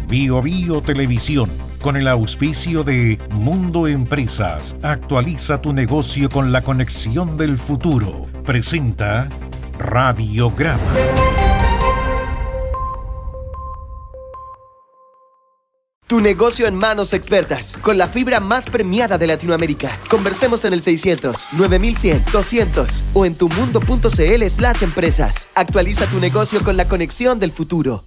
Bio Bio Televisión, con el auspicio de Mundo Empresas, actualiza tu negocio con la conexión del futuro. Presenta Radiograma. Tu negocio en manos expertas, con la fibra más premiada de Latinoamérica. Conversemos en el 600-9100-200 o en tumundo.cl/empresas. Actualiza tu negocio con la conexión del futuro.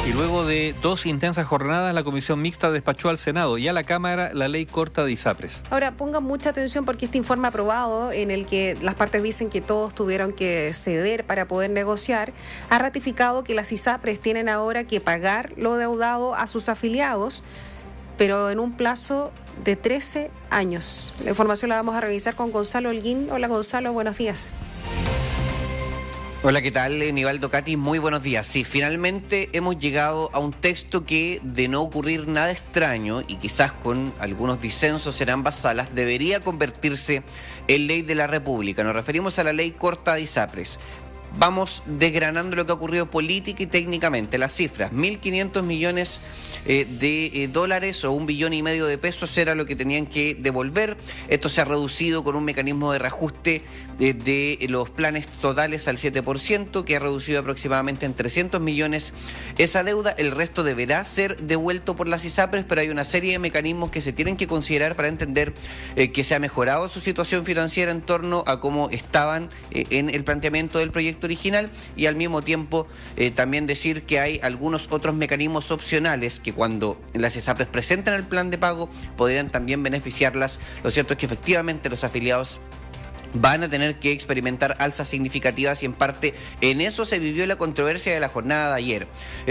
Y luego de 2 intensas jornadas, la Comisión Mixta despachó al Senado y a la Cámara la ley corta de ISAPRES. Ahora, pongan mucha atención porque este informe aprobado, en el que las partes dicen que todos tuvieron que ceder para poder negociar, ha ratificado que las ISAPRES tienen ahora que pagar lo deudado a sus afiliados, pero en un plazo de 13 años. La información la vamos a revisar con Gonzalo Holguín. Hola Gonzalo, buenos días. Hola, ¿qué tal? Nivaldo, Katy, muy buenos días. Sí, finalmente hemos llegado a un texto que, de no ocurrir nada extraño y quizás con algunos disensos en ambas salas, debería convertirse en ley de la República. Nos referimos a la ley corta de ISAPRES. Vamos desgranando lo que ha ocurrido política y técnicamente. Las cifras, 1.500 millones de dólares o 1,5 billones de pesos era lo que tenían que devolver. Esto se ha reducido con un mecanismo de reajuste de los planes totales al 7%, que ha reducido aproximadamente en 300 millones esa deuda. El resto deberá ser devuelto por las ISAPRES, pero hay una serie de mecanismos que se tienen que considerar para entender que se ha mejorado su situación financiera en torno a cómo estaban en el planteamiento del proyecto original, y al mismo tiempo también decir que hay algunos otros mecanismos opcionales que cuando las ISAPRES presentan el plan de pago podrían también beneficiarlas. Lo cierto es que efectivamente los afiliados van a tener que experimentar alzas significativas, y en parte en eso se vivió la controversia de la jornada de ayer,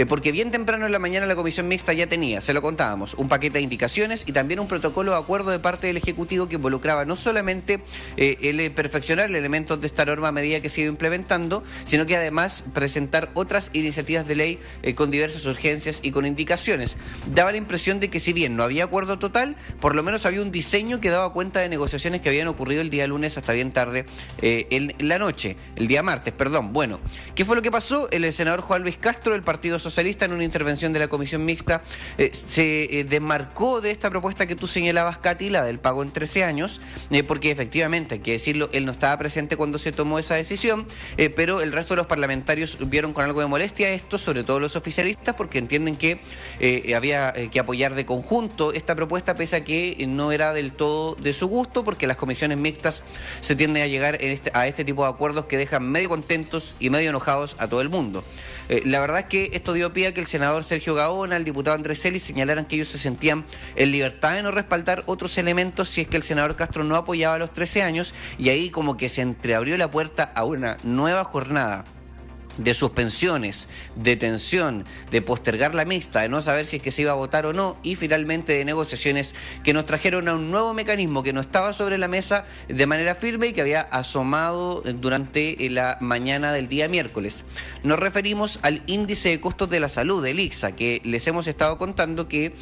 porque bien temprano en la mañana la Comisión Mixta ya tenía, se lo contábamos, un paquete de indicaciones y también un protocolo de acuerdo de parte del Ejecutivo que involucraba no solamente el perfeccionar elementos de esta norma a medida que se iba implementando, sino que además presentar otras iniciativas de ley con diversas urgencias y con indicaciones. Daba la impresión de que si bien no había acuerdo total, por lo menos había un diseño que daba cuenta de negociaciones que habían ocurrido el día lunes hasta bien tarde en la noche, el día martes, perdón. Bueno, ¿qué fue lo que pasó? El senador Juan Luis Castro del Partido Socialista, en una intervención de la Comisión Mixta, se desmarcó de esta propuesta que tú señalabas, Katy, la del pago en 13 años, porque efectivamente, hay que decirlo, él no estaba presente cuando se tomó esa decisión, pero el resto de los parlamentarios vieron con algo de molestia esto, sobre todo los oficialistas, porque entienden que había que apoyar de conjunto esta propuesta, pese a que no era del todo de su gusto, porque las comisiones mixtas se tienden a llegar a este tipo de acuerdos que dejan medio contentos y medio enojados a todo el mundo. La verdad es que esto dio pie a que el senador Sergio Gaona, el diputado Andrés Celis señalaran que ellos se sentían en libertad de no respaldar otros elementos si es que el senador Castro no apoyaba los 13 años, y ahí como que se entreabrió la puerta a una nueva jornada de suspensiones, de tensión, de postergar la mixta, de no saber si es que se iba a votar o no, y finalmente de negociaciones que nos trajeron a un nuevo mecanismo que no estaba sobre la mesa de manera firme y que había asomado durante la mañana del día miércoles. Nos referimos al índice de costos de la salud, el ICSA, que les hemos estado contando que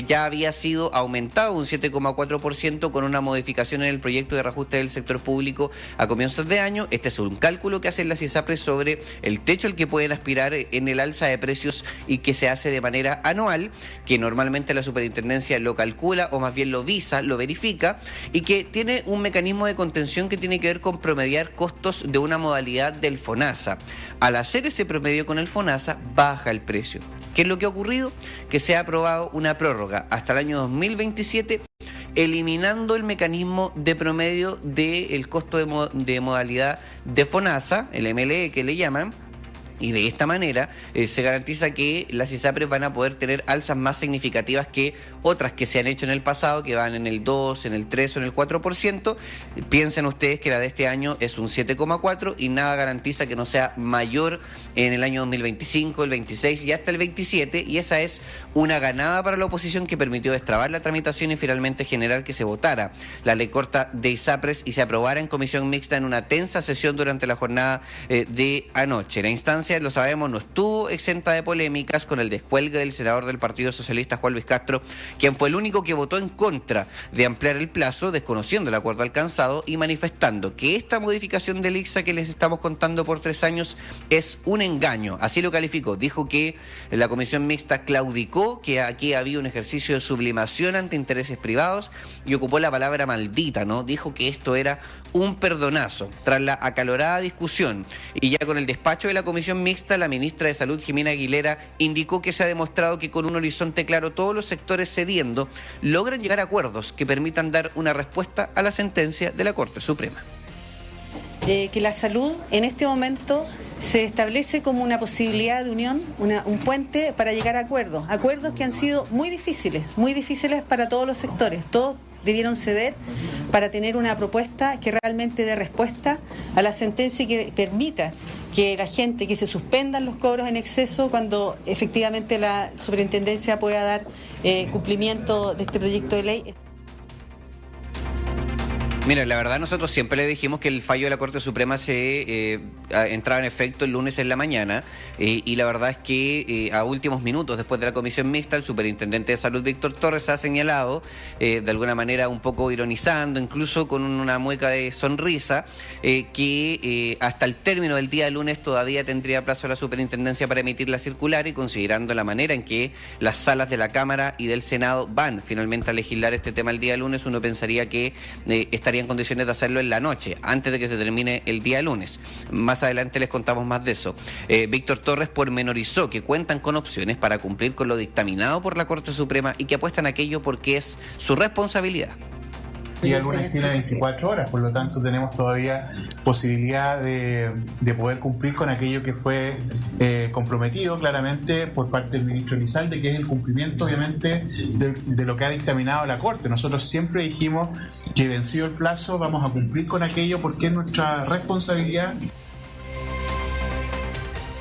ya había sido aumentado un 7,4% con una modificación en el proyecto de reajuste del sector público a comienzos de año. Este es un cálculo que hacen las ISAPRES sobre el techo al que pueden aspirar en el alza de precios y que se hace de manera anual, que normalmente la superintendencia lo calcula o más bien lo visa, lo verifica, y que tiene un mecanismo de contención que tiene que ver con promediar costos de una modalidad del FONASA. Al hacer ese promedio con el FONASA baja el precio. ¿Qué es lo que ha ocurrido? Que se ha aprobado una prórroga hasta el año 2027, eliminando el mecanismo de promedio del costo de modalidad de FONASA, el MLE que le llaman, y de esta manera se garantiza que las ISAPRES van a poder tener alzas más significativas que otras que se han hecho en el pasado, que van en el 2, en el 3 o en el 4%. Piensen ustedes que la de este año es un 7,4% y nada garantiza que no sea mayor en el año 2025, el 26 y hasta el 27, y esa es una ganada para la oposición que permitió destrabar la tramitación y finalmente generar que se votara la ley corta de ISAPRES y se aprobara en comisión mixta en una tensa sesión durante la jornada de anoche. La instancia instancia, lo sabemos, no estuvo exenta de polémicas con el descuelgue del senador del Partido Socialista, Juan Luis Castro, quien fue el único que votó en contra de ampliar el plazo, desconociendo el acuerdo alcanzado y manifestando que esta modificación del ICSA que les estamos contando por 3 años es un engaño. Así lo calificó. Dijo que la comisión mixta claudicó, que aquí había un ejercicio de sublimación ante intereses privados y ocupó la palabra maldita, ¿no? Dijo que esto era un perdonazo. Tras la acalorada discusión y ya con el despacho de la comisión mixta, la ministra de Salud, Jimena Aguilera, indicó que se ha demostrado que con un horizonte claro todos los sectores cediendo logran llegar a acuerdos que permitan dar una respuesta a la sentencia de la Corte Suprema. Que la salud en este momento se establece como una posibilidad de unión, un puente para llegar a acuerdos que han sido muy difíciles para todos los sectores. Todos debieron ceder para tener una propuesta que realmente dé respuesta a la sentencia y que permita que la gente, que se suspendan los cobros en exceso cuando efectivamente la superintendencia pueda dar cumplimiento de este proyecto de ley. Mira, la verdad nosotros siempre le dijimos que el fallo de la Corte Suprema se entraba en efecto el lunes en la mañana y la verdad es que a últimos minutos después de la comisión mixta el superintendente de salud Víctor Torres ha señalado de alguna manera un poco ironizando, incluso con una mueca de sonrisa, que hasta el término del día lunes todavía tendría plazo la superintendencia para emitir la circular y considerando la manera en que las salas de la Cámara y del Senado van finalmente a legislar este tema el día lunes, uno pensaría que estaría en condiciones de hacerlo en la noche, antes de que se termine el día lunes. Más adelante les contamos más de eso. Víctor Torres pormenorizó que cuentan con opciones para cumplir con lo dictaminado por la Corte Suprema y que apuestan a aquello porque es su responsabilidad. Y el lunes tiene 24 horas, por lo tanto tenemos todavía posibilidad de poder cumplir con aquello que fue comprometido claramente por parte del ministro Elizalde, que es el cumplimiento obviamente de lo que ha dictaminado la Corte. Nosotros siempre dijimos que vencido el plazo vamos a cumplir con aquello porque es nuestra responsabilidad.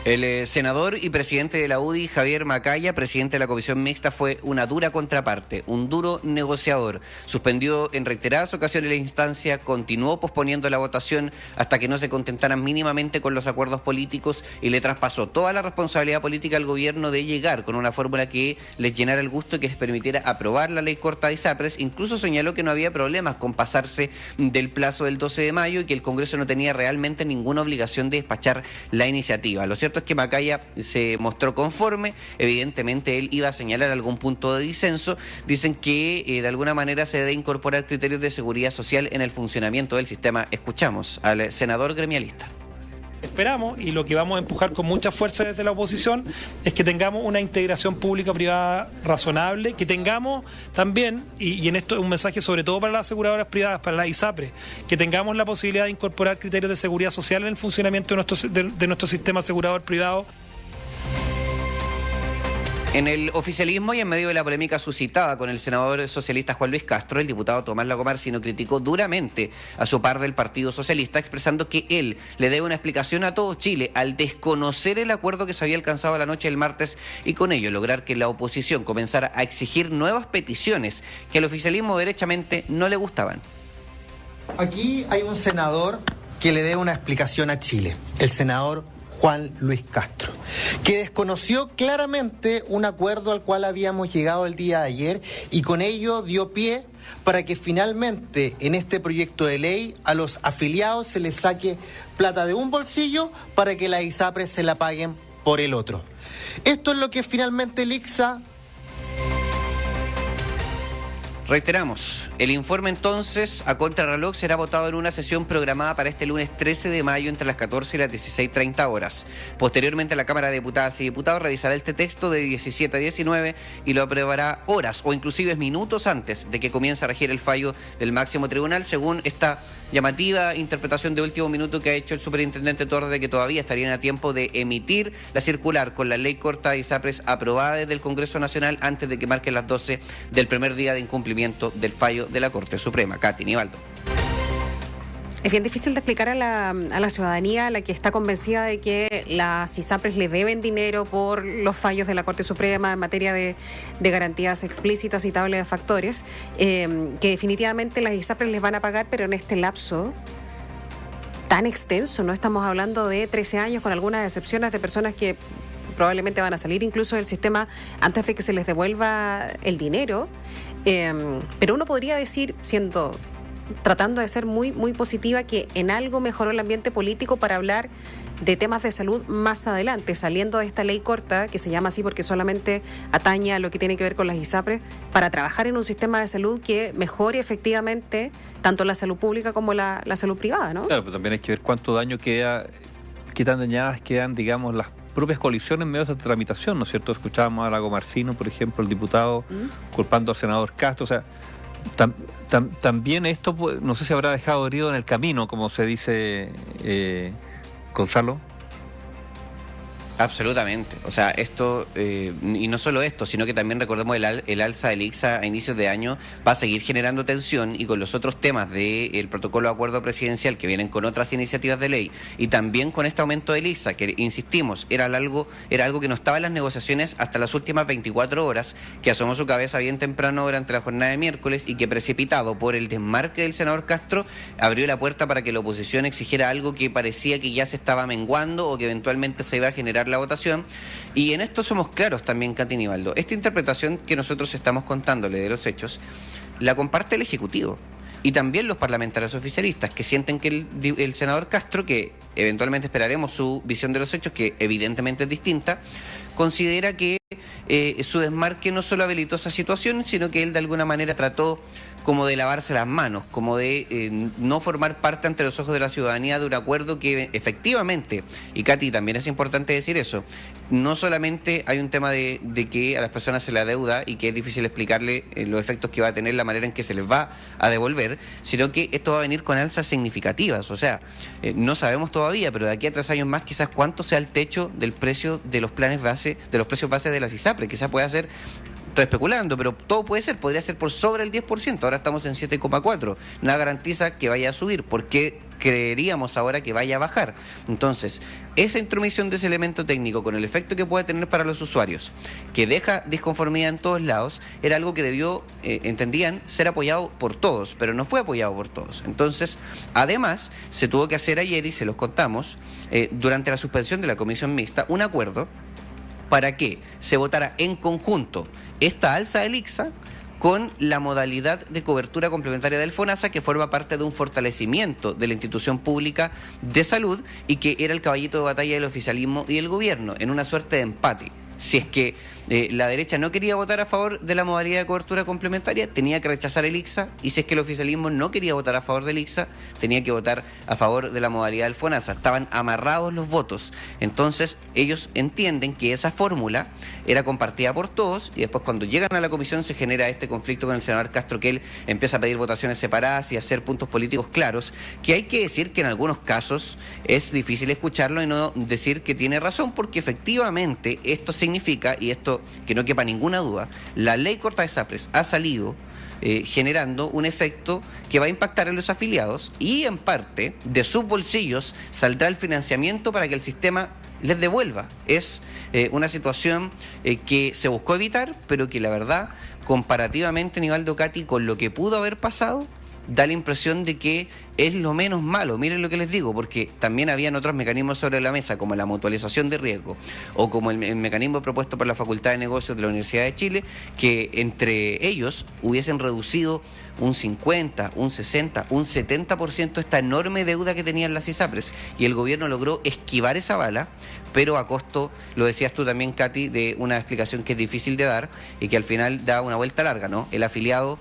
El senador y presidente de la UDI, Javier Macaya, presidente de la comisión mixta, fue una dura contraparte, un duro negociador. Suspendió en reiteradas ocasiones la instancia, continuó posponiendo la votación hasta que no se contentaran mínimamente con los acuerdos políticos y le traspasó toda la responsabilidad política al gobierno de llegar con una fórmula que les llenara el gusto y que les permitiera aprobar la ley corta de ISAPRES. Incluso señaló que no había problemas con pasarse del plazo del 12 de mayo y que el Congreso no tenía realmente ninguna obligación de despachar la iniciativa. Lo cierto es que Macaya se mostró conforme, evidentemente él iba a señalar algún punto de disenso. Dicen que de alguna manera se debe incorporar criterios de seguridad social en el funcionamiento del sistema. Escuchamos al senador gremialista. Esperamos, y lo que vamos a empujar con mucha fuerza desde la oposición, es que tengamos una integración pública-privada razonable, que tengamos también, y en esto es un mensaje sobre todo para las aseguradoras privadas, para la ISAPRES, que tengamos la posibilidad de incorporar criterios de seguridad social en el funcionamiento de nuestro sistema asegurador privado. En el oficialismo y en medio de la polémica suscitada con el senador socialista Juan Luis Castro, el diputado Tomás Lagomarsino criticó duramente a su par del Partido Socialista, expresando que él le debe una explicación a todo Chile al desconocer el acuerdo que se había alcanzado la noche del martes y con ello lograr que la oposición comenzara a exigir nuevas peticiones que al oficialismo derechamente no le gustaban. Aquí hay un senador que le debe una explicación a Chile, el senador Juan Luis Castro, que desconoció claramente un acuerdo al cual habíamos llegado el día de ayer y con ello dio pie para que finalmente en este proyecto de ley a los afiliados se les saque plata de un bolsillo para que la ISAPRES se la paguen por el otro. Esto es lo que finalmente el ICSA... Reiteramos, el informe entonces a contrarreloj será votado en una sesión programada para este lunes 13 de mayo entre las 14 y las 16:30 horas. Posteriormente la Cámara de Diputadas y Diputados revisará este texto de 17 a 19 y lo aprobará horas o inclusive minutos antes de que comience a regir el fallo del máximo tribunal, según esta llamativa interpretación de último minuto que ha hecho el superintendente Torres de que todavía estarían a tiempo de emitir la circular con la ley corta de ISAPRES aprobada desde el Congreso Nacional antes de que marquen las 12 del primer día de incumplimiento del fallo de la Corte Suprema. Katy, Nivaldo. Es bien difícil de explicar a la ciudadanía, a la que está convencida de que las ISAPRES le deben dinero por los fallos de la Corte Suprema en materia de garantías explícitas y tabla de factores, que definitivamente las ISAPRES les van a pagar, pero en este lapso tan extenso, no estamos hablando de 13 años con algunas excepciones de personas que probablemente van a salir incluso del sistema antes de que se les devuelva el dinero, pero uno podría decir, tratando de ser muy, muy positiva, que en algo mejoró el ambiente político para hablar de temas de salud más adelante, saliendo de esta ley corta, que se llama así porque solamente atañe a lo que tiene que ver con las ISAPRES, para trabajar en un sistema de salud que mejore efectivamente tanto la salud pública como la salud privada, ¿no? Claro, pero también hay que ver cuánto daño queda, qué tan dañadas quedan, digamos, las propias coaliciones en medio de esta tramitación, ¿no es cierto? Escuchábamos a Lago Marcino, por ejemplo, el diputado, culpando al senador Castro, o sea, también esto, no sé si habrá dejado herido en el camino, como se dice, Gonzalo. Absolutamente. O sea, esto, y no solo esto, sino que también recordemos el alza del ICSA a inicios de año va a seguir generando tensión, y con los otros temas del protocolo de acuerdo presidencial que vienen con otras iniciativas de ley, y también con este aumento del ICSA, que insistimos, era algo que no estaba en las negociaciones hasta las últimas 24 horas, que asomó su cabeza bien temprano durante la jornada de miércoles, y que, precipitado por el desmarque del senador Castro, abrió la puerta para que la oposición exigiera algo que parecía que ya se estaba menguando o que eventualmente se iba a generar la votación. Y en esto somos claros también, Katy Nivaldo. Esta interpretación que nosotros estamos contándole de los hechos la comparte el Ejecutivo y también los parlamentarios oficialistas, que sienten que el senador Castro, que eventualmente esperaremos su visión de los hechos, que evidentemente es distinta, considera que su desmarque no solo habilitó esa situación, sino que él de alguna manera trató como de lavarse las manos, como de no formar parte ante los ojos de la ciudadanía de un acuerdo que efectivamente, y Katy, también es importante decir eso, no solamente hay un tema de que a las personas se les adeuda y que es difícil explicarle los efectos que va a tener, la manera en que se les va a devolver, sino que esto va a venir con alzas significativas. O sea, no sabemos todavía, pero de aquí a 3 años más quizás cuánto sea el techo del precio de los planes base, de los precios base de las ISAPRES. Quizás pueda ser, estoy especulando, pero todo puede ser, podría ser por sobre el 10%, ahora estamos en 7,4%, nada garantiza que vaya a subir, porque creeríamos ahora que vaya a bajar. Entonces, esa intromisión de ese elemento técnico, con el efecto que puede tener para los usuarios, que deja disconformidad en todos lados, era algo que debió, entendían, ser apoyado por todos, pero no fue apoyado por todos. Entonces, además, se tuvo que hacer ayer, y se los contamos, durante la suspensión de la comisión mixta, un acuerdo para que se votara en conjunto esta alza del ICSA con la modalidad de cobertura complementaria del FONASA, que forma parte de un fortalecimiento de la institución pública de salud y que era el caballito de batalla del oficialismo y del gobierno, en una suerte de empate. Si es que la derecha no quería votar a favor de la modalidad de cobertura complementaria, tenía que rechazar el ICSA, y si es que el oficialismo no quería votar a favor del ICSA, tenía que votar a favor de la modalidad del FONASA. Estaban amarrados los votos. Entonces, ellos entienden que esa fórmula era compartida por todos, y después cuando llegan a la comisión se genera este conflicto con el senador Castro, que él empieza a pedir votaciones separadas y a hacer puntos políticos claros, que hay que decir que en algunos casos es difícil escucharlo y no decir que tiene razón, porque efectivamente esto significa, y esto que no quepa ninguna duda, la ley corta de ISAPRES ha salido generando un efecto que va a impactar en los afiliados, y en parte de sus bolsillos saldrá el financiamiento para que el sistema les devuelva. Es una situación que se buscó evitar, pero que la verdad, comparativamente, Nivaldo, Katy, con lo que pudo haber pasado, da la impresión de que es lo menos malo. Miren lo que les digo, porque también habían otros mecanismos sobre la mesa, como la mutualización de riesgo, o como el mecanismo propuesto por la Facultad de Negocios de la Universidad de Chile, que entre ellos hubiesen reducido un 50, un 60, un 70% esta enorme deuda que tenían las ISAPRES, y el gobierno logró esquivar esa bala, pero a costo, lo decías tú también, Katy, de una explicación que es difícil de dar y que al final da una vuelta larga, ¿no? El afiliado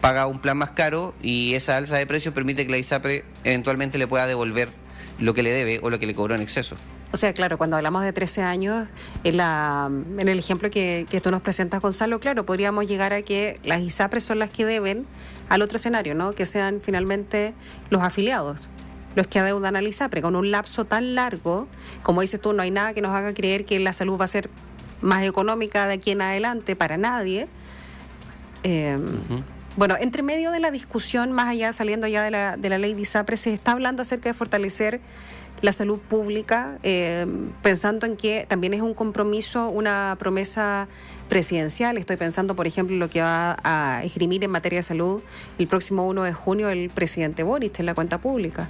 paga un plan más caro, y esa alza de precios permite que la ISAPRE eventualmente le pueda devolver lo que le debe o lo que le cobró en exceso. O sea, claro, cuando hablamos de 13 años, en el ejemplo que tú nos presentas, Gonzalo, claro, podríamos llegar a que las ISAPRES son las que deben al otro escenario, ¿no? Que sean finalmente los afiliados los que adeudan al ISAPRE. Con un lapso tan largo, como dices tú, no hay nada que nos haga creer que la salud va a ser más económica de aquí en adelante para nadie. Bueno, entre medio de la discusión, más allá, saliendo ya de la ley de ISAPRES, se está hablando acerca de fortalecer la salud pública, pensando en que también es un compromiso, una promesa presidencial. Estoy pensando, por ejemplo, en lo que va a esgrimir en materia de salud el próximo 1 de junio el presidente Boric en la cuenta pública.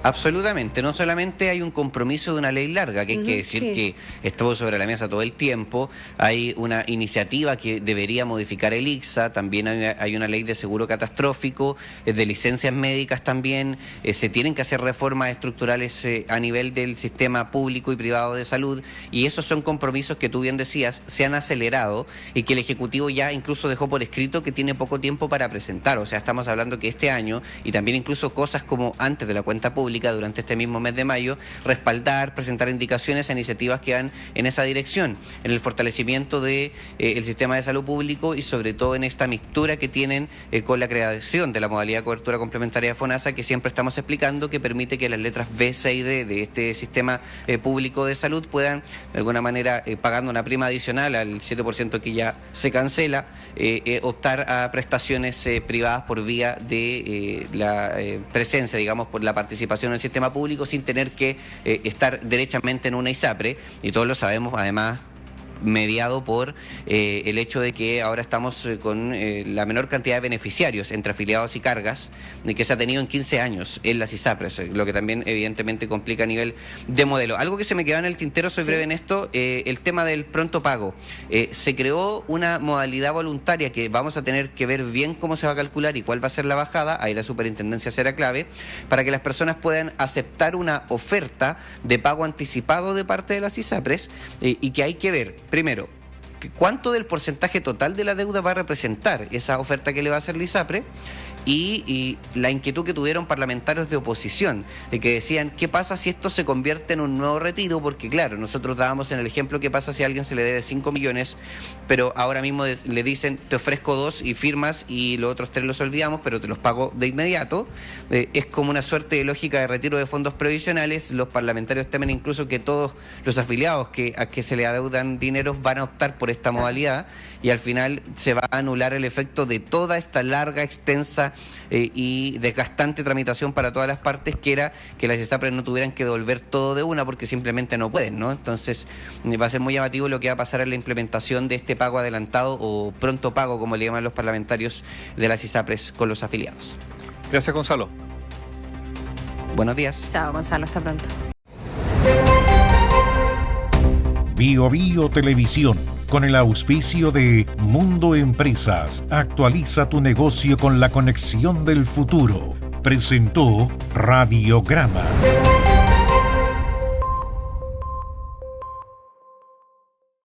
Absolutamente, no solamente hay un compromiso de una ley larga, que hay que decir que estuvo sobre la mesa todo el tiempo, hay una iniciativa que debería modificar el ICSA, también hay una ley de seguro catastrófico, de licencias médicas también, se tienen que hacer reformas estructurales a nivel del sistema público y privado de salud, y esos son compromisos que tú bien decías, se han acelerado y que el Ejecutivo ya incluso dejó por escrito que tiene poco tiempo para presentar, o sea, estamos hablando que este año, y también incluso cosas como antes de la cuenta pública, durante este mismo mes de mayo, respaldar, presentar indicaciones a iniciativas que van en esa dirección, en el fortalecimiento de el sistema de salud público y sobre todo en esta mixtura que tienen con la creación de la modalidad de cobertura complementaria de FONASA, que siempre estamos explicando, que permite que las letras B, C y D de este sistema público de salud puedan, de alguna manera, pagando una prima adicional al 7% que ya se cancela, optar a prestaciones privadas por vía de la presencia, digamos, por la participación en el sistema público sin tener que estar derechamente en una ISAPRE, y todos lo sabemos, además mediado por el hecho de que ahora estamos con la menor cantidad de beneficiarios entre afiliados y cargas que se ha tenido en 15 años en las ISAPRES, lo que también evidentemente complica a nivel de modelo. Algo que se me quedó en el tintero, soy breve en esto, el tema del pronto pago. Se creó una modalidad voluntaria que vamos a tener que ver bien cómo se va a calcular y cuál va a ser la bajada, ahí la superintendencia será clave, para que las personas puedan aceptar una oferta de pago anticipado de parte de las ISAPRES y que hay que ver, primero, cuánto del porcentaje total de la deuda va a representar esa oferta que le va a hacer la ISAPRE, y la inquietud que tuvieron parlamentarios de oposición, de que decían, ¿qué pasa si esto se convierte en un nuevo retiro? Porque claro, nosotros dábamos en el ejemplo, ¿qué pasa si a alguien se le debe 5 millones, pero ahora mismo le dicen, te ofrezco 2 y firmas y los otros 3 los olvidamos, pero te los pago de inmediato? Es como una suerte de lógica de retiro de fondos previsionales. Los parlamentarios temen incluso que todos los afiliados a que se le adeudan dineros van a optar por esta modalidad, y al final se va a anular el efecto de toda esta larga, extensa y desgastante tramitación para todas las partes, que era que las ISAPRES no tuvieran que devolver todo de una porque simplemente no pueden, ¿no? Entonces va a ser muy llamativo lo que va a pasar en la implementación de este pago adelantado o pronto pago, como le llaman los parlamentarios de las ISAPRES, con los afiliados. Gracias, Gonzalo. Buenos días. Chao, Gonzalo, hasta pronto. Bio Bio Televisión, con el auspicio de Mundo Empresas, actualiza tu negocio con la conexión del futuro. Presentó Radiograma.